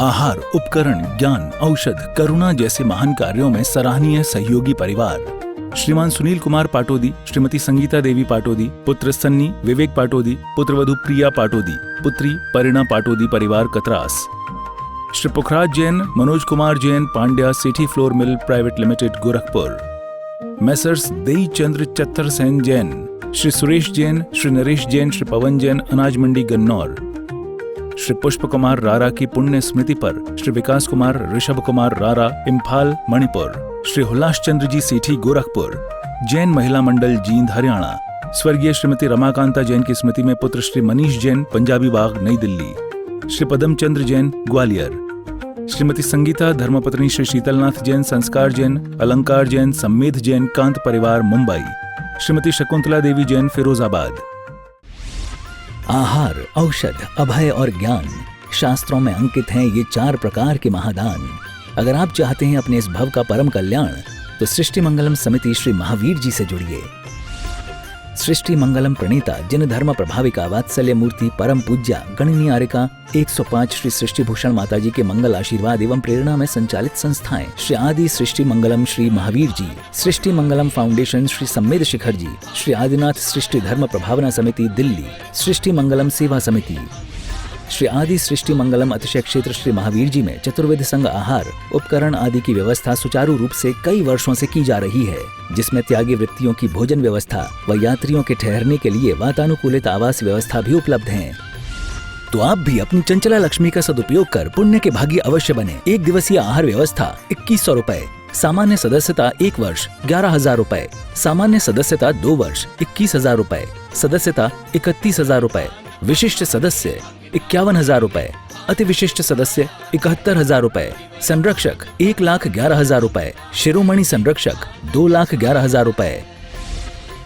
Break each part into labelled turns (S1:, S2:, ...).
S1: आहार, उपकरण, ज्ञान, औषध, करुणा जैसे महान कार्यों में सराहनीय सहयोगी परिवार। श्रीमान सुनील कुमार पाटोदी, श्रीमती संगीता देवी पाटोदी, पुत्र सन्नी विवेक पाटोदी, पुत्रवधू प्रिया पाटोदी, पुत्री परिणा पाटोदी परिवार Katras. Shri Pukhraj Jain, Manoj Kumar Jain, Pandya city flour mill private limited Gorakhpur. Messrs Dei Chandra चत्तर सेन जैन, श्री सुरेश जैन, श्री नरेश जैन, श्री पवन जैन, अनाज मंडी गन्नौर। श्री पुष्प कुमार रारा की पुण्य स्मृति पर श्री विकास कुमार ऋषभ कुमार रारा, इम्फाल मणिपुर। श्री हुलास चंद्र जी सेठी गोरखपुर, जैन महिला मंडल जींद हरियाणा। स्वर्गीय श्रीमती रमाकांता जैन की स्मृति में पुत्र श्री मनीष जैन, पंजाबी बाग नई दिल्ली। श्री पदम चंद्र जैन ग्वालियर। श्रीमती संगीता धर्मपत्नी श्री शीतलनाथ जैन, संस्कार जैन, अलंकार जैन, सम्मेद जैन, कांत परिवार मुंबई। श्रीमती शकुंतला देवी जैन फिरोजाबाद। आहार, औषध, अभय और ज्ञान, शास्त्रों में अंकित हैं ये 4 प्रकार के महादान। अगर आप चाहते हैं अपने इस भव का परम कल्याण, तो सृष्टि मंगलम समिति श्री महावीर जी से जुड़िए। सृष्टि मंगलम प्रणीता जिन धर्म प्रभाविका वात्सल्य मूर्ति परम पूज्या गणनीयारिका 105 श्री सृष्टि भूषण माता जी के मंगल आशीर्वाद एवं प्रेरणा में संचालित संस्थाएं श्री आदि सृष्टि मंगलम श्री महावीर जी, सृष्टि मंगलम फाउंडेशन श्री सम्मेद शिखर जी, श्री आदिनाथ सृष्टि धर्म प्रभावना समिति दिल्ली, सृष्टि मंगलम सेवा समिति, श्री आदि सृष्टि मंगलम अतिशय क्षेत्र श्री महावीर जी में चतुर्वेद संघ आहार, उपकरण आदि की व्यवस्था सुचारू रूप से कई वर्षों से की जा रही है, जिसमें त्यागी वृत्तियों की भोजन व्यवस्था व यात्रियों के ठहरने के लिए वातानुकूलित आवास व्यवस्था भी उपलब्ध है। तो आप भी अपनी चंचला लक्ष्मी का सदुपयोग कर पुण्य के भागी अवश्य बने। 1 दिवसीय आहार व्यवस्था 2100 रुपए, सामान्य सदस्यता 1 वर्ष 11,000 रुपए, सामान्य सदस्यता 2 वर्ष 21,000 रुपए, सदस्यता 31,000 रुपए, विशिष्ट सदस्य 51,000 रुपए, अति विशिष्ट सदस्य 71,000 रुपए, संरक्षक 1,11,000 रुपए, शिरोमणि संरक्षक 2,11,000 रुपए।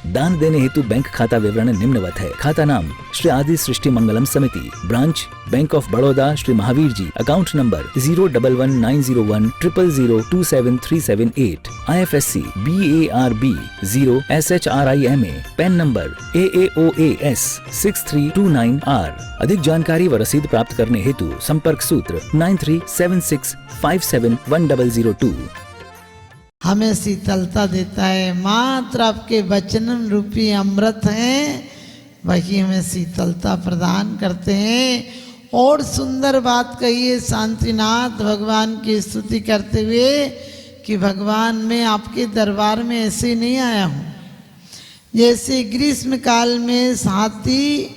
S1: दान देने हेतु बैंक खाता विवरण निम्नवत है। खाता नाम श्री आदि Srishti Mangalam Samiti, branch bank of Baroda Shri Mahavir ji, account number 0119010027378, IFSC BARB 0SHRIMA, PAN number AAOAS 6329R। अधिक जानकारी व रसीद प्राप्त करने हेतु संपर्क सूत्र 9376571002।
S2: हमें शीतलता देता है, मात्र आपके वचन रूपी अमृत हैं, वही हमें शीतलता प्रदान करते हैं। और सुंदर बात कही है शांतिनाथ भगवान की स्तुति करते हुए कि भगवान मैं आपके दरबार में ऐसे नहीं आया हूँ। जैसे ग्रीष्म काल में हाथी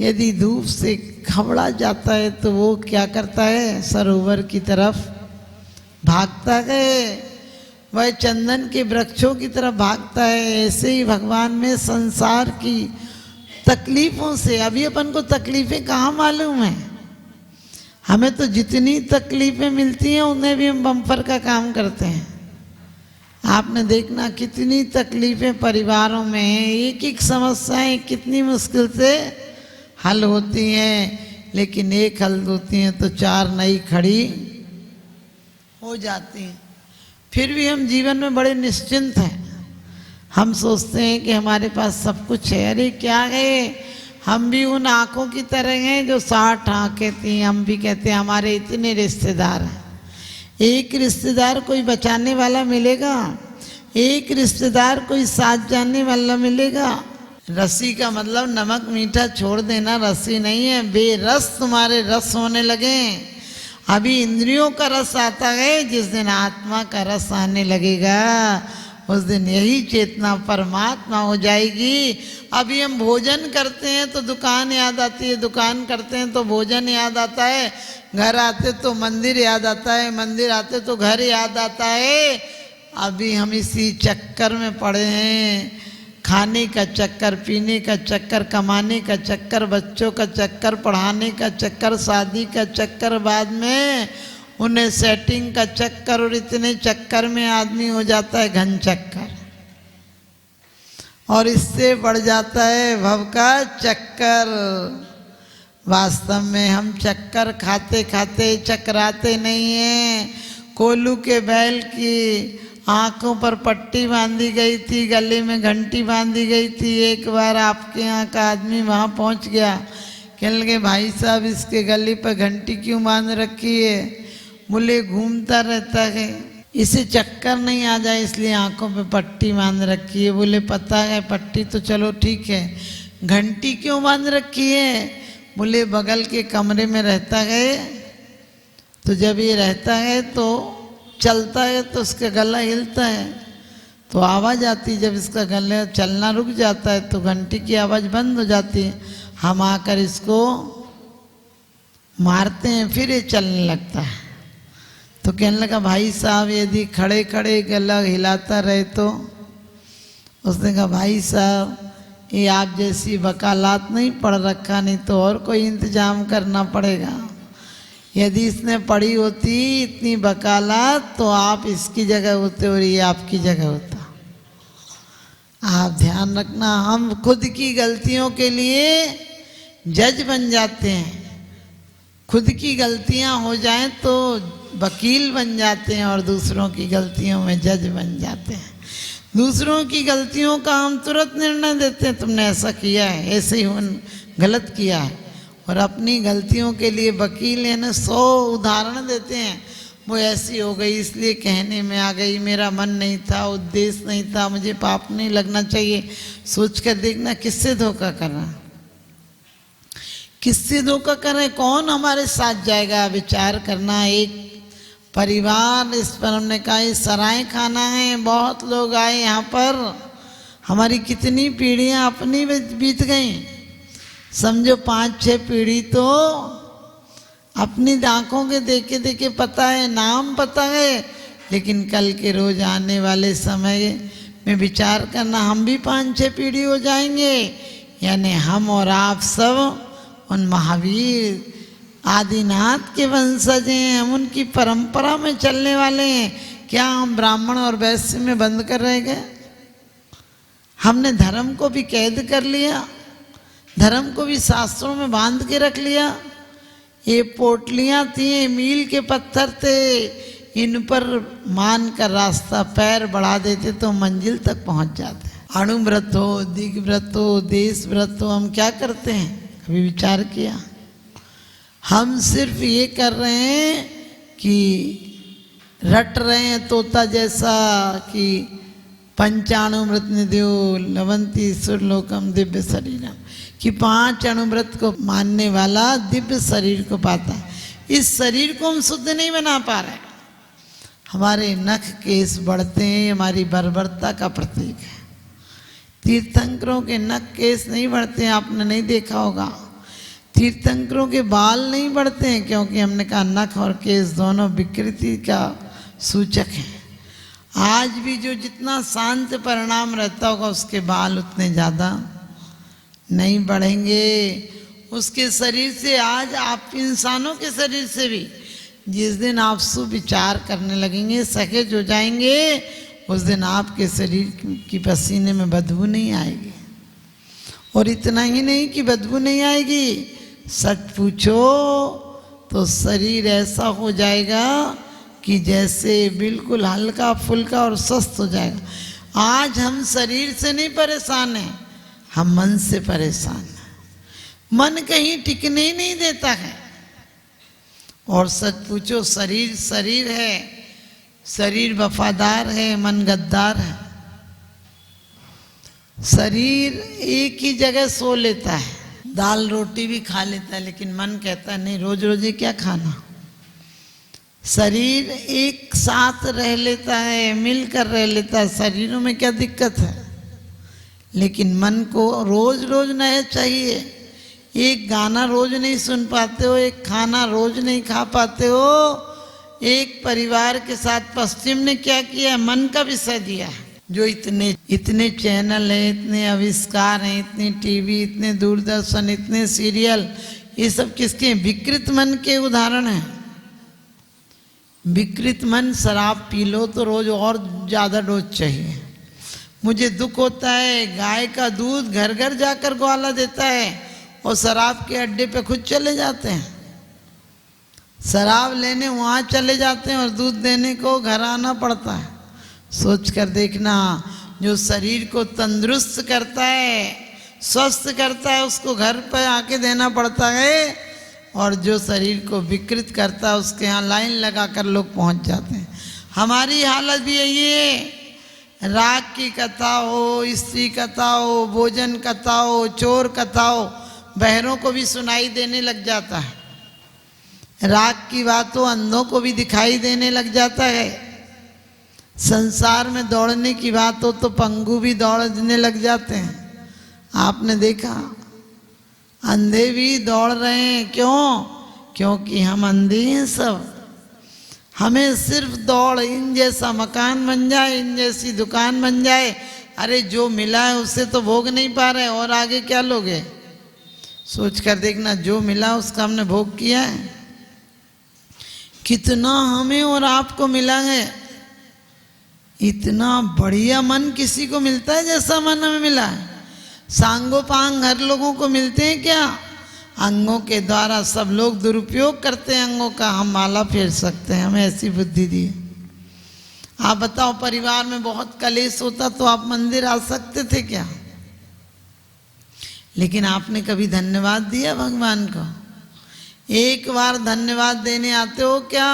S2: यदि धूप से घबरा जाता है तो वो क्या करता है, सरोवर की तरफ भागता है, वह चंदन के वृक्षों की तरफ भागता है। ऐसे ही भगवान में संसार की तकलीफों से, अभी अपन को तकलीफें कहाँ मालूम है, हमें तो जितनी तकलीफें मिलती हैं उन्हें भी हम बम्पर का काम करते हैं। आपने देखना कितनी तकलीफें परिवारों में हैं, एक एक समस्याएं कितनी मुश्किल से हल होती हैं, लेकिन एक हल होती हैं तो 4 नई खड़ी हो जाती हैं। फिर भी हम जीवन में बड़े निश्चिंत हैं। हम सोचते हैं कि हमारे पास सब कुछ है। अरे क्या है, हम भी उन आँखों की तरह हैं जो 60 आँखें थी। हम भी कहते हैं हमारे इतने रिश्तेदार हैं। एक रिश्तेदार कोई बचाने वाला मिलेगा, एक रिश्तेदार कोई साथ जानने वाला मिलेगा। रस्सी का मतलब नमक मीठा छोड़ देना रस्सी नहीं है, बेरस तुम्हारे रस होने लगे। अभी इंद्रियों का रस आता है, जिस दिन आत्मा का रस आने लगेगा उस दिन यही चेतना परमात्मा हो जाएगी। अभी हम भोजन करते हैं तो दुकान याद आती है, दुकान करते हैं तो भोजन याद आता है, घर आते तो मंदिर याद आता है, मंदिर आते तो घर याद आता है। अभी हम इसी चक्कर में पड़े हैं, खाने का चक्कर, पीने का चक्कर, कमाने का चक्कर, बच्चों का चक्कर, पढ़ाने का चक्कर, शादी का चक्कर, बाद में उन्हें सेटिंग का चक्कर, और इतने चक्कर में आदमी हो जाता है घन चक्कर, और इससे बढ़ जाता है भव का चक्कर। वास्तव में हम चक्कर खाते खाते चकराते नहीं हैं। कोल्लू के बैल की आँखों पर पट्टी बांधी गई थी, गले में घंटी बांधी गई थी। एक बार आपके यहाँ का आदमी वहाँ पहुँच गया, कहने लगे भाई साहब इसके गले पर घंटी क्यों बांध रखी है? बोले घूमता रहता है, इसे चक्कर नहीं आ जाए इसलिए आंखों पे पट्टी बांध रखी है। बोले पता है पट्टी तो चलो ठीक है, घंटी क्यों बांध रखी है? बोले बगल के कमरे में रहता है, तो जब ये रहता है तो चलता है तो उसका गला हिलता है तो आवाज़ आती है, जब इसका गला चलना रुक जाता है तो घंटी की आवाज़ बंद हो जाती है। हम आकर इसको मारते हैं, फिर ये चलने लगता है। तो कहने लगा भाई साहब यदि खड़े खड़े गला हिलाता रहे तो? उसने कहा भाई साहब ये आप जैसी वकालत नहीं पढ़ रखा, नहीं तो और कोई इंतजाम करना पड़ेगा। यदि इसने पढ़ी होती इतनी वकालत तो आप इसकी जगह होते और ये आपकी जगह होता। आप ध्यान रखना, हम खुद की गलतियों के लिए जज बन जाते हैं। खुद की गलतियां हो जाएं तो वकील बन जाते हैं और दूसरों की गलतियों में जज बन जाते हैं। दूसरों की गलतियों का हम तुरंत निर्णय देते हैं, तुमने ऐसा किया है, ऐसे ही गलत किया है। और अपनी गलतियों के लिए वकील है ना 100 उदाहरण देते हैं, वो ऐसी हो गई इसलिए कहने में आ गई, मेरा मन नहीं था, उद्देश्य नहीं था, मुझे पाप नहीं लगना चाहिए। सोच कर देखना किससे धोखा कर रहा, किससे धोखा कर रहे, कौन हमारे साथ जाएगा? विचार करना। एक परिवार, इस पर हमने कहा ये सराय खाना है, बहुत लोग आए यहाँ पर, हमारी कितनी पीढ़ियाँ अपनी बीत गई, समझो 5-6 पीढ़ी तो अपनी आंखों के देखे देखे पता है, नाम पता है, लेकिन कल के रोज आने वाले समय में विचार करना हम भी 5-6 पीढ़ी हो जाएंगे। यानी हम और आप सब उन महावीर आदिनाथ के वंशज हैं, हम उनकी परंपरा में चलने वाले हैं। क्या हम ब्राह्मण और वैश्य में बंद कर रह गए? हमने धर्म को भी कैद कर लिया, धर्म को भी शास्त्रों में बांध के रख लिया। ये पोटलियां थी, मील के पत्थर थे, इन पर मान कर रास्ता पैर बढ़ा देते तो मंजिल तक पहुंच जाते। अणुव्रत हो, दिग्व्रत हो, देश व्रत हो, हम क्या करते हैं? कभी विचार किया? हम सिर्फ ये कर रहे हैं कि रट रहे हैं तोता जैसा कि पंचाणुव्रत निधियो लवंती सुरलोकम दिव्य शरीरम, कि 5 अणुव्रत को मानने वाला दिव्य शरीर को पाता है। इस शरीर को हम शुद्ध नहीं बना पा रहे, हमारे नख केस बढ़ते हैं, हमारी बर्बरता का प्रतीक है। तीर्थंकरों के नख केस नहीं बढ़ते हैं, आपने नहीं देखा होगा। तीर्थंकरों के बाल नहीं बढ़ते हैं क्योंकि हमने कहा नख और केस दोनों विकृति का सूचक हैं। आज भी जो जितना शांत परिणाम रहता होगा उसके बाल उतने ज़्यादा नहीं बढ़ेंगे। उसके शरीर से, आज आप इंसानों के शरीर से भी जिस दिन आप सुविचार करने लगेंगे, सकेज हो जाएंगे, उस दिन आपके शरीर की पसीने में बदबू नहीं आएगी। और इतना ही नहीं कि बदबू नहीं आएगी, सच पूछो तो शरीर ऐसा हो जाएगा कि जैसे बिल्कुल हल्का फुल्का और स्वस्थ हो जाएगा। आज हम शरीर से नहीं परेशान हैं, हम मन से परेशान हैं। मन कहीं टिकने ही नहीं देता है। और सच पूछो शरीर शरीर है, शरीर वफादार है, मन गद्दार है। शरीर एक ही जगह सो लेता है, दाल रोटी भी खा लेता है, लेकिन मन कहता है नहीं, रोज रोज ये क्या खाना। शरीर एक साथ रह लेता है, मिलकर रह लेता है, शरीरों में क्या दिक्कत है, लेकिन मन को रोज रोज नया चाहिए। एक गाना रोज नहीं सुन पाते हो, एक खाना रोज नहीं खा पाते हो। एक परिवार के साथ पश्चिम ने क्या किया, मन का विषय दिया है। जो इतने चैनल हैं, इतने आविष्कार हैं, इतनी टीवी, इतने दूरदर्शन, इतने सीरियल, ये सब किसके? विकृत मन के उदाहरण हैं। विकृत मन, शराब पी लो तो रोज और ज़्यादा डोज चाहिए। मुझे दुख होता है, गाय का दूध घर घर जाकर ग्वाला देता है और शराब के अड्डे पे खुद चले जाते हैं। शराब लेने वहाँ चले जाते हैं और दूध देने को घर आना पड़ता है। सोच कर देखना, जो शरीर को तंदुरुस्त करता है, स्वस्थ करता है, उसको घर पर आके देना पड़ता है, और जो शरीर को विकृत करता है उसके यहाँ लाइन लगाकर लोग पहुंच जाते हैं। हमारी हालत भी यही है। राग की कथा हो, स्त्री कथा हो, भोजन कथा हो, चोर कथा हो, बहरों को भी सुनाई देने लग जाता है। राग की बात हो, अंधों को भी दिखाई देने लग जाता है। संसार में दौड़ने की बात हो तो पंगु भी दौड़ने लग जाते हैं। आपने देखा अंधे भी दौड़ रहे हैं। क्यों? क्योंकि हम अंधे हैं सब। हमें सिर्फ दौड़, इन जैसा मकान बन जाए, इन जैसी दुकान बन जाए। अरे जो मिला है उससे तो भोग नहीं पा रहे, और आगे क्या लोगे? सोच कर देखना, जो मिला उसका हमने भोग किया है। कितना हमें और आपको मिला है। इतना बढ़िया मन किसी को मिलता है जैसा मन हमें मिला है? सांगोपांग हर लोगों को मिलते हैं क्या? अंगों के द्वारा सब लोग दुरुपयोग करते हैं अंगों का। हम माला फेर सकते हैं, हमें ऐसी बुद्धि दी। आप बताओ, परिवार में बहुत कलेश होता तो आप मंदिर आ सकते थे क्या? लेकिन आपने कभी धन्यवाद दिया भगवान को? एक बार धन्यवाद देने आते हो क्या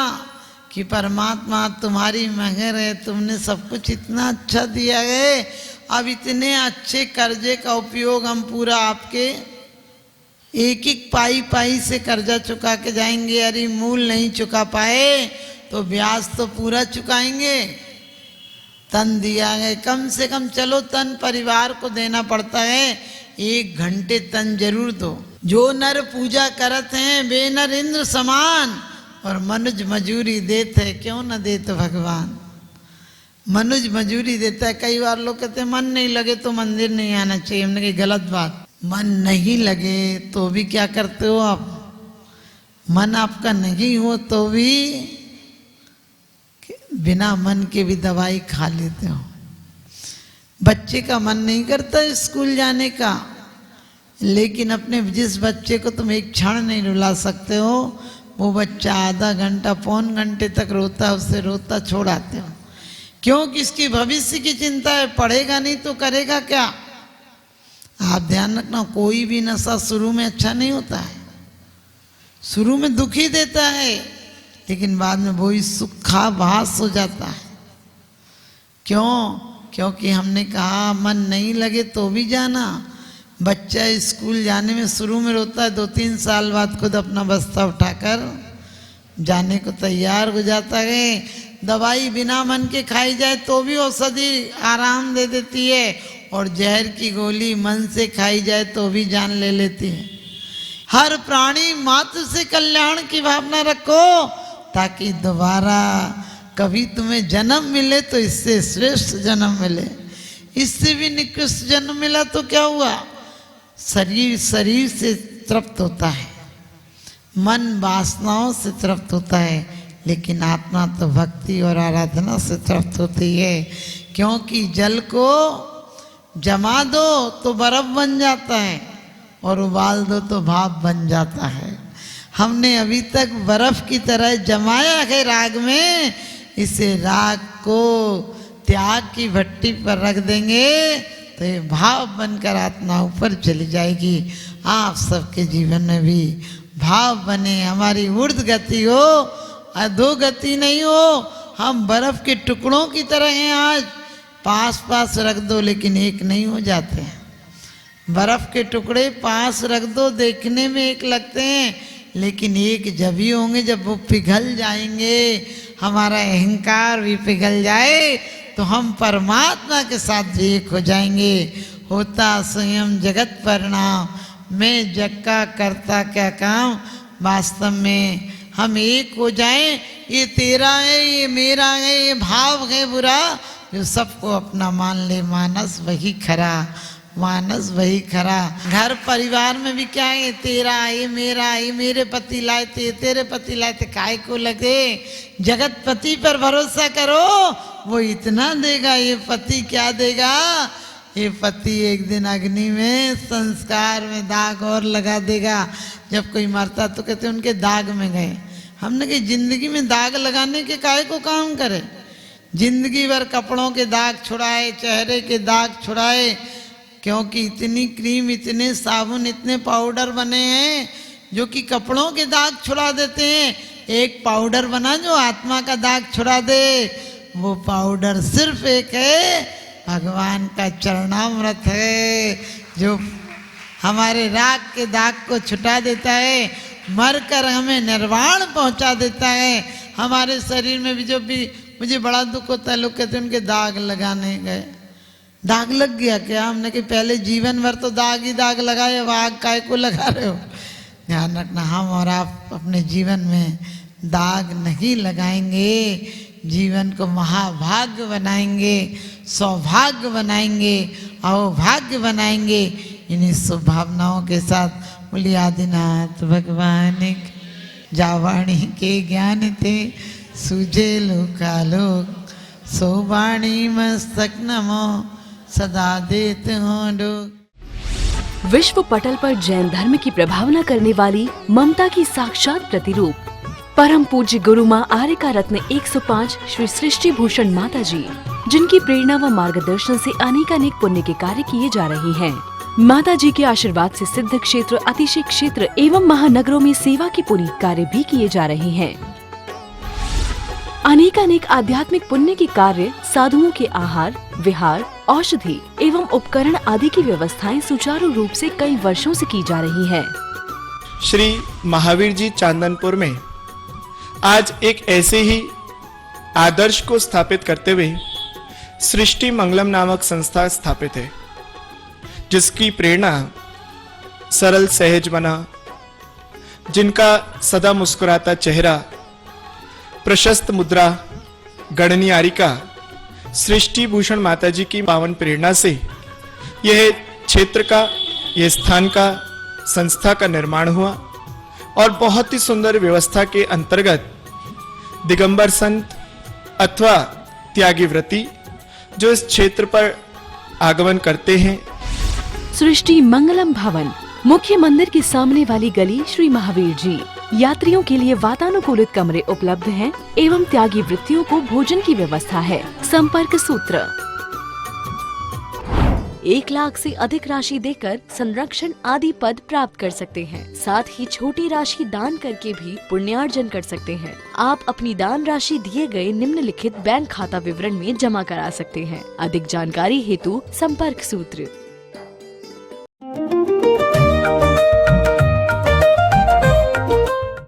S2: कि परमात्मा तुम्हारी मेहर है, तुमने सब कुछ इतना अच्छा दिया है, अब इतने अच्छे कर्जे का उपयोग हम पूरा आपके एक एक पाई पाई से कर्जा चुका के जाएंगे। अरे मूल नहीं चुका पाए तो ब्याज तो पूरा चुकाएंगे। तन दिया है, कम से कम चलो तन परिवार को देना पड़ता है, 1 घंटे तन जरूर दो। जो नर पूजा करत हैं वे नर इंद्र समान, और मनुज मजूरी देते हैं, क्यों न देते भगवान? मनुज मजूरी देता है। कई बार लोग कहते हैं मन नहीं लगे तो मंदिर नहीं आना चाहिए। हमने कही गलत बात। मन नहीं लगे तो भी क्या करते हो आप? मन आपका नहीं हो तो भी बिना मन के भी दवाई खा लेते हो। बच्चे का मन नहीं करता स्कूल जाने का, लेकिन अपने जिस बच्चे को तुम एक क्षण नहीं रुला सकते हो, वो बच्चा आधा घंटा पौन घंटे तक रोता है, उससे रोता छोड़ आते हो। क्यों? कि इसकी भविष्य की चिंता है। पढ़ेगा नहीं तो करेगा क्या? आप ध्यान रखना, कोई भी नशा शुरू में अच्छा नहीं होता है। शुरू में दुख ही देता है, लेकिन बाद में वही सुखाभास हो जाता है। क्यों? क्योंकि हमने कहा मन नहीं लगे तो भी जाना। बच्चा स्कूल जाने में शुरू में रोता है, 2-3 साल बाद खुद अपना बस्ता उठाकर जाने को तैयार हो जाता है। दवाई बिना मन के खाई जाए तो भी औषधि आराम दे देती है, और जहर की गोली मन से खाई जाए तो भी जान ले लेती है। हर प्राणी मात्र से कल्याण की भावना रखो, ताकि दोबारा कभी तुम्हें जन्म मिले तो इससे श्रेष्ठ जन्म मिले। इससे भी निकृष्ट जन्म मिला तो क्या हुआ? शरीर से तृप्त होता है, मन वासनाओं से तृप्त होता है, लेकिन आत्मा तो भक्ति और आराधना से तृप्त होती है। क्योंकि जल को जमा दो तो बर्फ बन जाता है, और उबाल दो तो भाप बन जाता है। हमने अभी तक बर्फ की तरह जमाया है राग में, इसे राग को त्याग की भट्टी पर रख देंगे तो ये भाव बनकर आत्मा ऊपर चली जाएगी। आप सबके जीवन में भी भाव बने, हमारी ऊर्ध्व गति हो, अधोगति नहीं हो। हम बर्फ के टुकड़ों की तरह हैं। आज पास पास रख दो लेकिन एक नहीं हो जाते हैं। बर्फ के टुकड़े पास रख दो, देखने में एक लगते हैं, लेकिन एक जब ही होंगे जब वो पिघल जाएंगे, हमारा अहंकार भी पिघल जाए तो हम परमात्मा के साथ भी एक हो जाएंगे। होता स्वयं जगत परिणाम, मैं जग का करता क्या काम। वास्तव में हम एक हो जाएं। ये तेरा है, ये मेरा है, ये भाव है बुरा, जो सबको अपना मान ले, मानस वही खरा, मानस वही खरा। घर परिवार में भी क्या है? तेरा, ये मेरा, ये मेरे पति लाए थे, तेरे पति लाए थे, काय को लगे? जगत पति पर भरोसा करो, वो इतना देगा। ये पति क्या देगा? ये पति एक दिन अग्नि में, संस्कार में दाग और लगा देगा। जब कोई मरता तो कहते उनके दाग में गए। हमने कहा जिंदगी में दाग लगाने के काहे को काम करे? जिंदगी भर कपड़ों के दाग छुड़ाए, चेहरे के दाग छुड़ाए, क्योंकि इतनी क्रीम, इतने साबुन, इतने पाउडर बने हैं जो कि कपड़ों के दाग छुड़ा देते हैं। एक पाउडर बना जो आत्मा का दाग छुड़ा दे, वो पाउडर सिर्फ एक है, भगवान का चरणामृत है, जो हमारे राग के दाग को छुटा देता है, मरकर हमें निर्वाण पहुंचा देता है। हमारे शरीर में भी जो भी मुझे बड़ा दुख होता है, लोग कहते हैं उनके दाग लगाने गए, दाग लग गया क्या? हमने कि पहले जीवन भर तो दाग ही दाग लगाए, अब आग काय को लगा रहे हो? ध्यान रखना, हम और आप अपने जीवन में दाग नहीं लगाएंगे, जीवन को महाभाग्य बनाएंगे, सौभाग्य बनाएंगे, अहोभाग्य बनाएंगे। इन्हीं शुभ भावनाओं के साथ बोलिए आदिनाथ भगवान जावाणी के ज्ञान थे सूझे लोकालोक, सोवाणी मस्तक नमो सदा देत हो लोग।
S3: विश्व पटल पर जैन धर्म की प्रभावना करने वाली ममता की साक्षात प्रतिरूप परम पूज्य गुरु माँ आर्यका रत्न 105 श्री सृष्टि भूषण माता जी, जिनकी प्रेरणा व मार्गदर्शन से अनेकानेक पुण्य के कार्य किए जा रहे हैं। माता जी के आशीर्वाद से सिद्ध क्षेत्र, अतिशय क्षेत्र एवं महानगरों में सेवा के पुनीत कार्य भी किए जा रहे हैं। अनेकानेक आध्यात्मिक पुण्य के कार्य, साधुओं के आहार, विहार, औषधि एवं उपकरण आदि की व्यवस्थाएं सुचारू रूप से कई वर्षों से की जा रही है।
S4: श्री महावीर जी चांदनपुर में आज एक ऐसे ही आदर्श को स्थापित करते हुए सृष्टि मंगलम नामक संस्था स्थापित है, जिसकी प्रेरणा सरल सहज बना, जिनका सदा मुस्कुराता चेहरा, प्रशस्त मुद्रा, गणनीयारिका सृष्टि भूषण माता जी की पावन प्रेरणा से यह क्षेत्र का, यह स्थान का, संस्था का निर्माण हुआ और बहुत ही सुंदर व्यवस्था के अंतर्गत दिगंबर संत अथवा त्यागी व्रती जो इस क्षेत्र पर आगमन करते हैं।
S3: सृष्टि मंगलम भवन, मुख्य मंदिर के सामने वाली गली श्री महावीर जी। यात्रियों के लिए वातानुकूलित कमरे उपलब्ध हैं एवं त्यागी वृत्तियों को भोजन की व्यवस्था है। संपर्क सूत्र 1 लाख से अधिक राशि देकर संरक्षण आदि पद प्राप्त कर सकते हैं। साथ ही छोटी राशि दान करके भी पुण्यार्जन कर सकते हैं। आप अपनी दान राशि दिए गए निम्नलिखित बैंक खाता विवरण में जमा करा सकते हैं। अधिक जानकारी हेतु संपर्क सूत्र